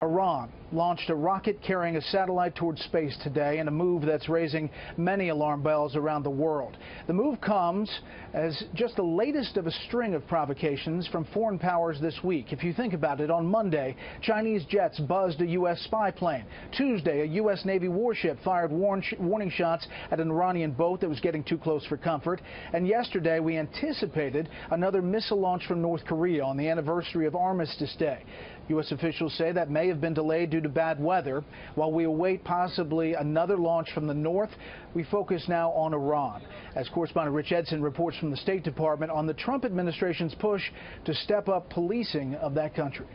Iran launched a rocket carrying a satellite towards space today in a move that's raising many alarm bells around the world. The move comes as just the latest of a string of provocations from foreign powers this week. If you think about it, on Monday, Chinese jets buzzed a U.S. spy plane. Tuesday, a U.S. Navy warship fired warning shots at an Iranian boat that was getting too close for comfort. And yesterday, we anticipated another missile launch from North Korea on the anniversary of Armistice Day. U.S. officials say that may have been delayed due to bad weather. While we await possibly another launch from the north, we focus now on Iran. As correspondent Edson reports from the State Department on the Trump administration's push to step up policing of that country.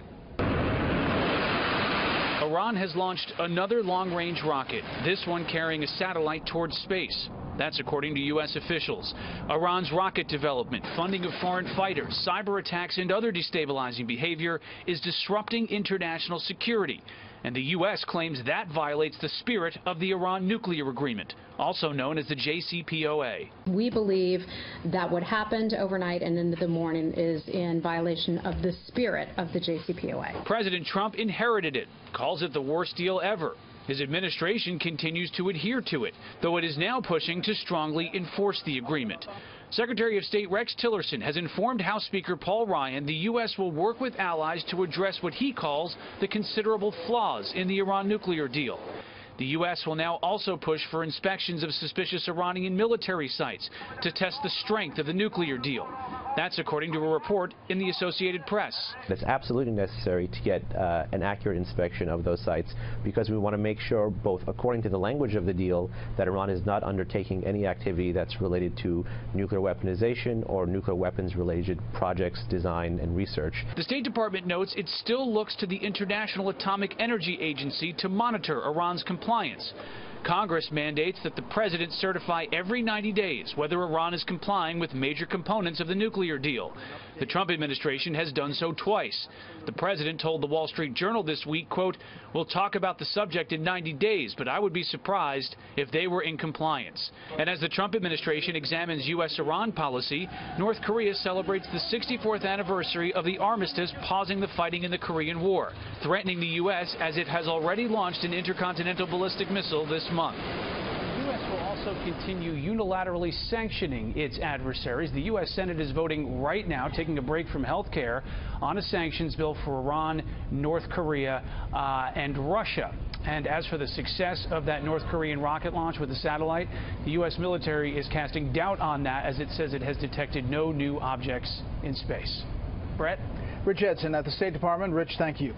Iran has launched another long-range rocket, this one carrying a satellite towards space. That's according to U.S. officials. Iran's rocket development, funding of foreign fighters, cyber attacks, and other destabilizing behavior is disrupting international security. And the U.S. claims that violates the spirit of the Iran nuclear agreement, also known as the JCPOA. We believe that what happened overnight and into the morning is in violation of the spirit of the JCPOA. President Trump inherited it, calls it the worst deal ever. His administration continues to adhere to it, though it is now pushing to strongly enforce the agreement. Secretary of State Rex Tillerson has informed House Speaker Paul Ryan the U.S. will work with allies to address what he calls the considerable flaws in the Iran nuclear deal. The U.S. will now also push for inspections of suspicious Iranian military sites to test the strength of the nuclear deal. That's according to a report in the Associated Press. It's absolutely necessary to get an accurate inspection of those sites because we want to make sure, both according to the language of the deal, that Iran is not undertaking any activity that's related to nuclear weaponization or nuclear weapons-related projects, design, and research. The State Department notes it still looks to the International Atomic Energy Agency to monitor Iran's compliance. Congress mandates that the president certify every 90 days whether Iran is complying with major components of the nuclear deal. The Trump administration has done so twice. The president told the Wall Street Journal this week, quote, "We'll talk about the subject in 90 days, but I would be surprised if they were in compliance." And as the Trump administration examines U.S.-Iran policy, North Korea celebrates the 64th anniversary of the armistice pausing the fighting in the Korean War, threatening the U.S. as it has already launched an intercontinental ballistic missile this month. The U.S. will also continue unilaterally sanctioning its adversaries. The U.S. Senate is voting right now, taking a break from health care, on a sanctions bill for Iran, North Korea, and Russia. And as for the success of that North Korean rocket launch with the satellite, the U.S. military is casting doubt on that, as it says it has detected no new objects in space. Brett? Edson at the State Department. Rich, thank you.